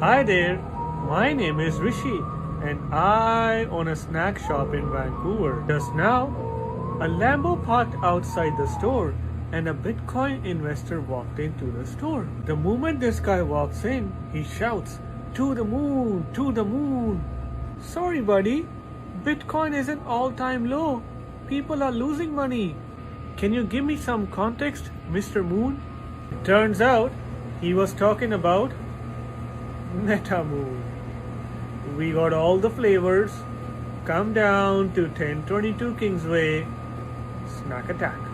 Hi there, my name is Rishi and I own a snack shop in Vancouver. Just now, a Lambo parked outside the store and a Bitcoin investor walked into the store. The moment this guy walks in, he shouts, "To the moon, to the moon." Sorry buddy, Bitcoin is an all-time low. People are losing money. Can you give me some context, Mr. Moon? It turns out he was talking about Meta Moon. We got all the flavors. Come down to 1022 Kingsway. Snack attack.